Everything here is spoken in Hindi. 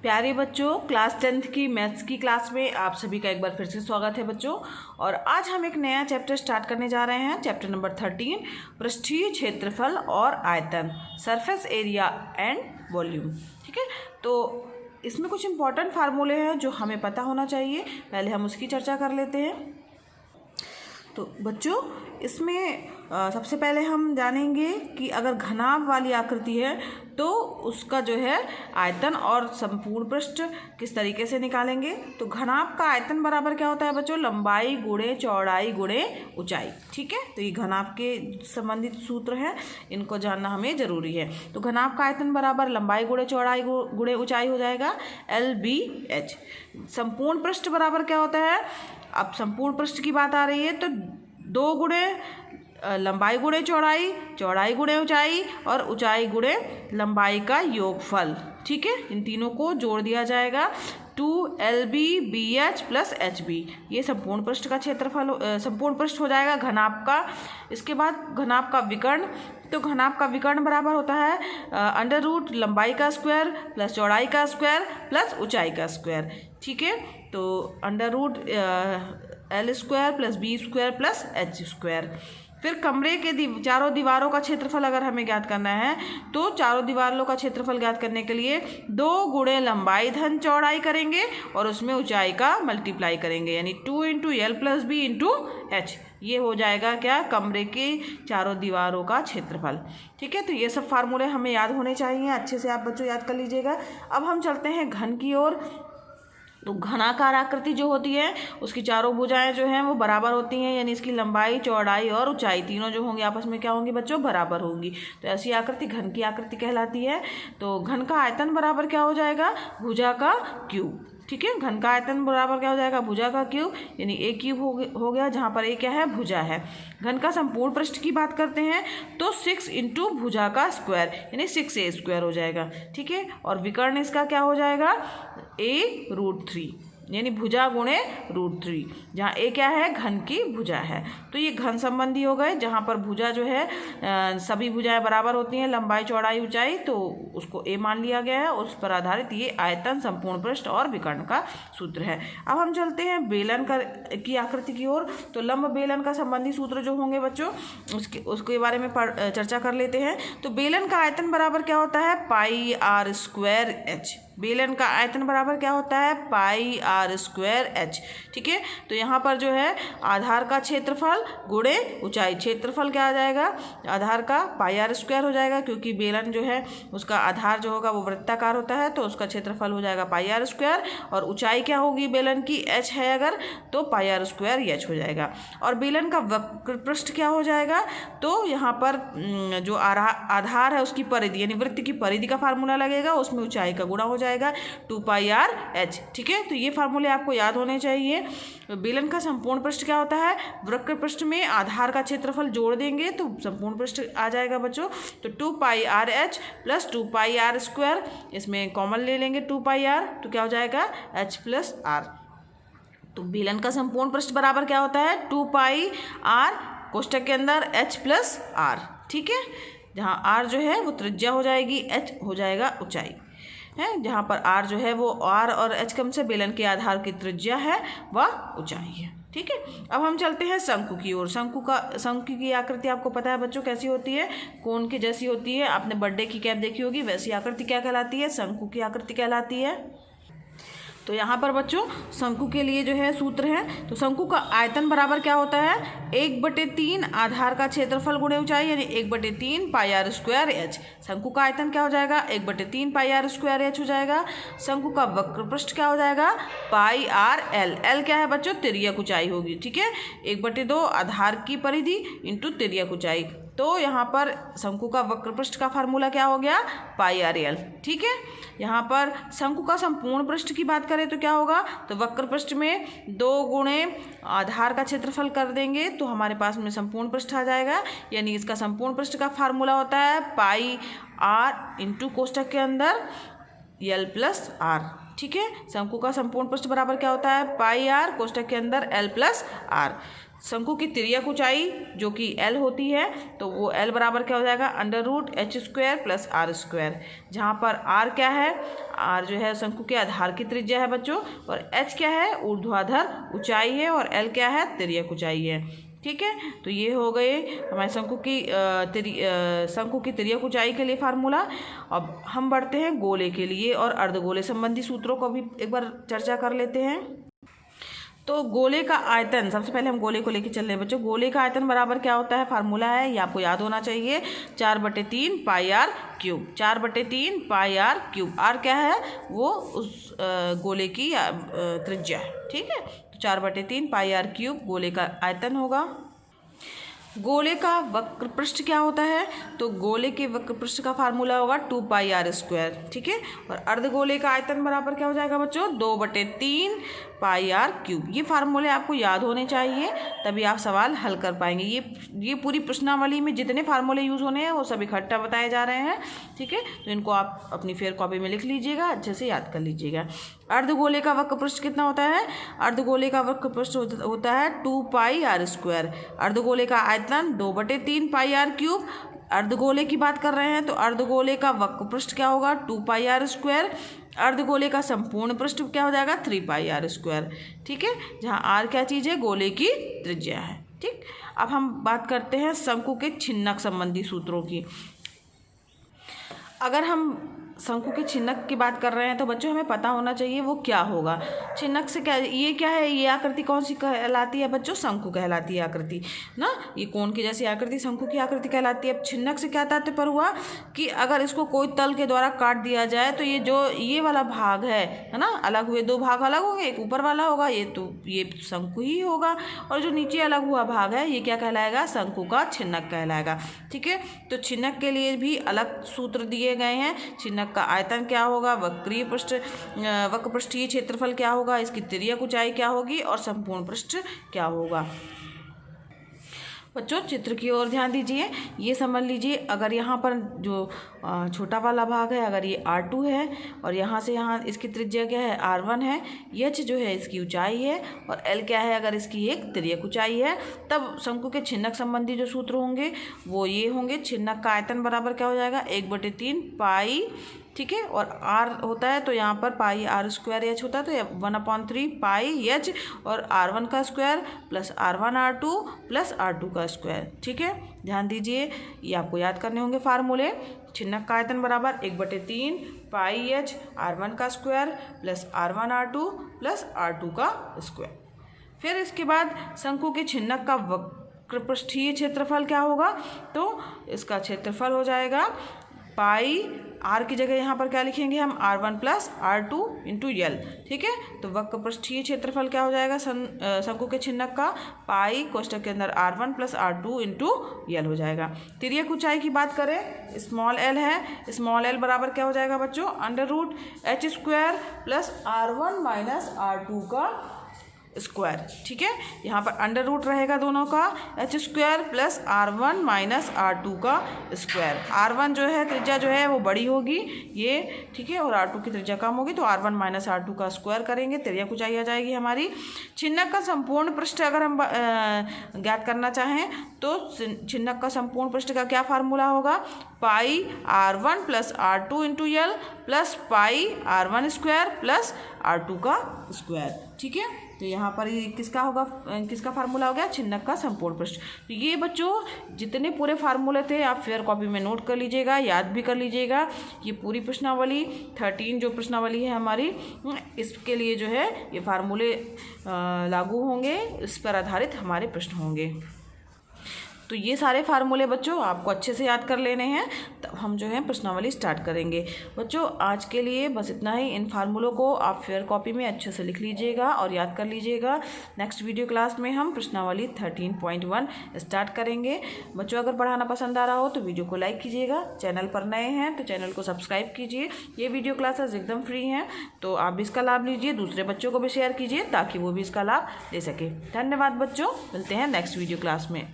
प्यारे बच्चों, क्लास 10th की मैथ्स की क्लास में आप सभी का एक बार फिर से स्वागत है बच्चों। और आज हम एक नया चैप्टर स्टार्ट करने जा रहे हैं। चैप्टर नंबर 13, पृष्ठीय क्षेत्रफल और आयतन, सरफेस एरिया एंड वॉल्यूम। ठीक है, तो इसमें कुछ इंपॉर्टेंट फार्मूले हैं जो हमें पता होना चाहिए। पहले हम उसकी चर्चा कर लेते हैं। तो बच्चों, इसमें सबसे पहले हम जानेंगे कि अगर घनाभ वाली आकृति है तो उसका जो है आयतन और संपूर्ण पृष्ठ किस तरीके से निकालेंगे। तो घनाभ का आयतन बराबर क्या होता है बच्चों? लंबाई गुणे चौड़ाई गुणे ऊंचाई। ठीक है, तो ये घनाभ के संबंधित सूत्र हैं, इनको जानना हमें जरूरी है। तो घनाभ का आयतन बराबर लंबाई गुणे चौड़ाई गुणे ऊंचाई हो जाएगा LBH। संपूर्ण पृष्ठ बराबर क्या होता है? अब संपूर्ण पृष्ठ की बात आ रही है तो 2 गुणे लंबाई गुणे चौड़ाई, चौड़ाई गुणे ऊंचाई और ऊंचाई गुणे लंबाई का योगफल। ठीक है, इन तीनों को जोड़ दिया जाएगा 2LBBH + HB। ये संपूर्ण पृष्ठ का क्षेत्रफल, संपूर्ण पृष्ठ हो जाएगा घनाभ का। इसके बाद घनाभ का विकर्ण, तो घनाभ का विकर्ण बराबर होता है √ लंबाई का स्क्वायर प्लस चौड़ाई का स्क्वायर प्लस ऊंचाई का स्क्वायर। ठीक है, तो √ L² + B² + H²। फिर कमरे के चारों दीवारों का क्षेत्रफल अगर हमें ज्ञात करना है तो चारों दीवारों का क्षेत्रफल ज्ञात करने के लिए 2 गुणे लंबाई धन चौड़ाई करेंगे और उसमें ऊंचाई का मल्टीप्लाई करेंगे, यानी 2 × L + B × H। ये हो जाएगा क्या? कमरे के चारों दीवारों का क्षेत्रफल। ठीक है, तो ये सब फार्मूले हमें याद होने चाहिए, अच्छे से आप बच्चों याद कर लीजिएगा। अब हम चलते हैं घन की ओर। तो घनाकार आकृति जो होती है उसकी चारों भुजाएं जो हैं वो बराबर होती हैं, यानी इसकी लंबाई चौड़ाई और ऊंचाई तीनों जो होंगी आपस में क्या होंगी बच्चों? बराबर होंगी। तो ऐसी आकृति घन की आकृति कहलाती है। तो घन का आयतन बराबर क्या हो जाएगा? भुजा का क्यूब। ठीक है, घन का आयतन बराबर क्या हो जाएगा? भुजा का क्यूब, यानी A क्यूब हो गया, जहाँ पर A क्या है? भुजा है। घन का संपूर्ण पृष्ठ की बात करते हैं तो 6 × भुजा का स्क्वायर, यानी 6A² हो जाएगा। ठीक है, और विकर्ण इसका क्या हो जाएगा? A√3, यानी भुजा गुणे √3, जहाँ A क्या है? घन की भुजा है। तो ये घन संबंधी हो गए, जहाँ पर भुजा जो है सभी भुजाएं बराबर होती हैं, लंबाई चौड़ाई ऊंचाई, तो उसको A मान लिया गया है और उस पर आधारित ये आयतन, संपूर्ण पृष्ठ और विकर्ण का सूत्र है। अब हम चलते हैं बेलन की आकृति की ओर। तो लंब बेलन का संबंधी सूत्र जो होंगे बच्चों उसके बारे में चर्चा कर लेते हैं। तो बेलन का आयतन बराबर क्या होता है? πr²h। बेलन का आयतन बराबर क्या होता है? πr²h। ठीक है, तो यहाँ पर जो है आधार का क्षेत्रफल गुणे ऊंचाई, क्षेत्रफल क्या आ जाएगा? आधार का πr² हो जाएगा, क्योंकि बेलन जो है उसका आधार जो होगा वो वृत्ताकार होता है, तो उसका क्षेत्रफल हो जाएगा πr²। और ऊंचाई क्या होगी बेलन की? h है अगर, तो πr²h हो जाएगा। और बेलन का वक्र पृष्ठ क्या हो जाएगा? तो यहाँ पर जो आधार है उसकी परिधि, यानी वृत्त की परिधि का फार्मूला लगेगा, उसमें ऊंचाई का गुणा हो जाएगा 2πr/h। ठीक है, तो ये फार्मूले आपको याद होने चाहिए। बेलन का संपूर्ण पृष्ठ क्या होता है? वक्र पृष्ठ में आधार का क्षेत्रफल जोड़ देंगे तो संपूर्ण पृष्ठ आ जाएगा बच्चों। तो 2πrh + 2πr², इसमें कॉमन ले लेंगे 2πr, तो क्या हो जाएगा? h + r। तो बेलन का संपूर्ण पृष्ठ बराबर क्या होता है? 2πr कोष्ठक के अंदर h + r। ठीक है, जहाँ r जो है वो त्रिज्या हो जाएगी, h हो जाएगा ऊंचाई है, जहाँ पर r जो है वो r और h क्रम से बेलन के आधार की त्रिज्या है वह ऊंचाई है। ठीक है, अब हम चलते हैं शंकु की ओर। शंकु की आकृति आपको पता है बच्चों कैसी होती है? कोन की जैसी होती है। आपने बर्थडे की कैप देखी होगी, वैसी आकृति क्या कहलाती है? शंकु की आकृति कहलाती है। तो यहाँ पर बच्चों शंकु के लिए जो है सूत्र है। तो शंकु का आयतन बराबर क्या होता है? 1/3 आधार का क्षेत्रफल गुणे ऊंचाई, यानी 1/3 πr²h। शंकु का आयतन क्या हो जाएगा? 1/3 πr²h हो जाएगा। शंकु का वक्र पृष्ठ क्या हो जाएगा? πrl। l क्या है बच्चों? तिर्यक ऊंचाई होगी। ठीक है, 1/2 आधार की परिधि इंटू तिर्यक ऊंचाई। तो यहाँ पर शंकु का वक्र पृष्ठ का फार्मूला क्या हो गया? πrl। ठीक है, यहाँ पर शंकु का संपूर्ण पृष्ठ की बात करें तो क्या होगा? तो वक्र पृष्ठ में 2 गुणे आधार का क्षेत्रफल कर देंगे तो हमारे पास में संपूर्ण पृष्ठ आ जाएगा, यानी इसका संपूर्ण पृष्ठ का फार्मूला होता है πr इंटू कोष्ठक के अंदर एल प्लस आर। ठीक है, शंकु का संपूर्ण पृष्ठ बराबर क्या होता है, पाई आर कोष्ठक के अंदर एल प्लस आर। शंकु की तिर्यक ऊंचाई जो कि एल होती है, तो वो एल बराबर क्या हो जाएगा, under root H square plus R square, जहाँ पर आर क्या है, आर जो है शंकु के आधार की त्रिज्या है बच्चों, और एच क्या है, ऊर्ध्वाधर ऊंचाई है, और एल क्या है, तिर्यक ऊंचाई है। ठीक है, तो ये हो गए हमारे शंकु की तिर्यक ऊंचाई के लिए फार्मूला। अब हम बढ़ते हैं गोले के लिए और अर्धगोले संबंधी सूत्रों को भी एक बार चर्चा कर लेते हैं। तो गोले का आयतन, सबसे पहले हम गोले को लेके चल रहे हैं बच्चों। गोले का आयतन बराबर क्या होता है, फार्मूला है, ये आपको याद होना चाहिए, 4/3 pi r cube. 4/3 pi r cube. R क्या है, वो उस गोले की त्रिज्या है। ठीक है, तो 4/3 पाई आर क्यूब गोले का आयतन होगा। गोले का वक्र पृष्ठ क्या होता है, तो गोले के वक्र पृष्ठ का फार्मूला होगा 2 पाई आर स्क्वायर। ठीक है, और अर्धगोले का आयतन बराबर क्या हो जाएगा बच्चों, 2/3 पाई आर क्यूब। ये फार्मूले आपको याद होने चाहिए, तभी आप सवाल हल कर पाएंगे। ये पूरी प्रश्नावली में जितने फार्मूले यूज़ होने हैं वो सब इकट्ठा बताए जा रहे हैं। ठीक है, तो इनको आप अपनी फेयर कॉपी में लिख लीजिएगा, अच्छे से याद कर लीजिएगा। अर्धगोले का वक्र पृष्ठ कितना होता है, अर्धगोले का वक्र पृष्ठ होता है 2 पाई आर स्क्वायर। अर्धगोले का आयतन 2/3 पाई आर क्यूब। अर्धगोले की बात कर रहे हैं तो अर्धगोले का वक्र पृष्ठ क्या होगा, 2 पाई आर स्क्वायर। अर्धगोले का संपूर्ण पृष्ठ क्या हो जाएगा, 3 पाई आर स्क्वायर। ठीक है, जहाँ आर क्या चीज़ है, गोले की त्रिज्या है। ठीक, अब हम बात करते हैं शंकु के छिन्नक संबंधी सूत्रों की। अगर हम शंकु के छिन्नक की बात कर रहे हैं तो बच्चों हमें पता होना चाहिए वो क्या होगा। छिन्नक से क्या, ये क्या है, ये आकृति कौन सी कहलाती है बच्चों, शंकु कहलाती है आकृति ना। ये कोण की जैसी आकृति शंकु की आकृति कहलाती है। अब छिन्नक से क्या तात्पर्य हुआ कि अगर इसको कोई तल के द्वारा काट दिया जाए तो ये वाला भाग है ना, अलग हुए 2 भाग अलग होंगे, एक ऊपर वाला होगा, ये शंकु ही होगा, और जो नीचे अलग हुआ भाग है ये क्या कहलाएगा, शंकु का छिन्नक कहलाएगा। ठीक है, तो छिन्नक के लिए भी अलग सूत्र दिए गए हैं। छिन्नक का आयतन क्या होगा, वक्र पृष्ठीय क्षेत्रफल क्या होगा, इसकी तिर्यक ऊंचाई क्या होगी, और संपूर्ण पृष्ठ क्या होगा। बच्चों चित्र की ओर ध्यान दीजिए। ये समझ लीजिए, अगर यहाँ पर जो छोटा वाला भाग है, अगर ये R2 है और यहाँ से यहाँ इसकी त्रिज्या क्या है, R1 है, H जो है इसकी ऊंचाई है, और L क्या है, अगर इसकी एक तिर्यक ऊंचाई है, तब शंकु के छिन्नक संबंधी जो सूत्र होंगे वो ये होंगे। छिन्नक का आयतन बराबर क्या हो जाएगा, 1/3 पाई। ठीक है, और आर होता है तो यहाँ पर पाई आर स्क्वायर एच होता है, तो 1/3 पाई एच और R1 का square plus R1 R2 plus R2 का स्क्वायर। ठीक है, ध्यान दीजिए, ये आपको याद करने होंगे फार्मूले। छिन्नक का आयतन बराबर 1/3 पाई एच R1 का square plus R1 R2 plus R2 का स्क्वायर। फिर इसके बाद शंकु के छिन्नक का वक्र पृष्ठीय क्षेत्रफल क्या होगा, तो इसका क्षेत्रफल हो जाएगा पाई। आर की जगह यहाँ पर क्या लिखेंगे हम, R1 plus R2 into L. ठीक है, तो वक्र पृष्ठीय क्षेत्रफल क्या हो जाएगा शंकु के छिन्नक का, पाई कोष्ठक के अंदर R1 plus R2 into L हो जाएगा। तिर्यक ऊंचाई की बात करें, स्मॉल एल है, स्मॉल एल बराबर क्या हो जाएगा बच्चों, under root H square plus R1 minus R2 का स्क्वायर। ठीक है, यहाँ पर अंडर रूट रहेगा दोनों का, H square plus R1 minus R2 का स्क्वायर। R1 जो है त्रिज्या जो है वो बड़ी होगी ये, ठीक है, और R2 की त्रिज्या कम होगी, तो R1 माइनस R2 का स्क्वायर करेंगे, तिर्यक ऊंचाई आ जाएगी हमारी। छिन्नक का संपूर्ण पृष्ठ अगर हम ज्ञात करना चाहें तो छिन्नक का संपूर्ण पृष्ठ का क्या फार्मूला होगा, पाई R1 plus R2 into L plus pi R1 square plus R2 का स्क्वायर। ठीक है, तो यहाँ पर ये किसका फार्मूला हो गया, छिन्नक का संपूर्ण पृष्ठ। तो ये बच्चों जितने पूरे फार्मूले थे आप फेयर कॉपी में नोट कर लीजिएगा, याद भी कर लीजिएगा। ये पूरी प्रश्नावली 13 जो प्रश्नावली है हमारी, इसके लिए जो है ये फार्मूले लागू होंगे, इस पर आधारित हमारे प्रश्न होंगे। तो ये सारे फार्मूले बच्चों आपको अच्छे से याद कर लेने हैं, तब हम जो है प्रश्नावली स्टार्ट करेंगे। बच्चों आज के लिए बस इतना ही। इन फार्मूलों को आप फेयर कॉपी में अच्छे से लिख लीजिएगा और याद कर लीजिएगा। नेक्स्ट वीडियो क्लास में हम प्रश्नावली 13.1 स्टार्ट करेंगे। बच्चों अगर पढ़ाना पसंद आ रहा हो तो वीडियो को लाइक कीजिएगा, चैनल पर नए हैं तो चैनल को सब्सक्राइब कीजिए। ये वीडियो क्लासेस एकदम फ्री हैं, तो आप भी इसका लाभ लीजिए, दूसरे बच्चों को भी शेयर कीजिए ताकि वो भी इसका लाभ ले सके। धन्यवाद बच्चों, मिलते हैं नेक्स्ट वीडियो क्लास में।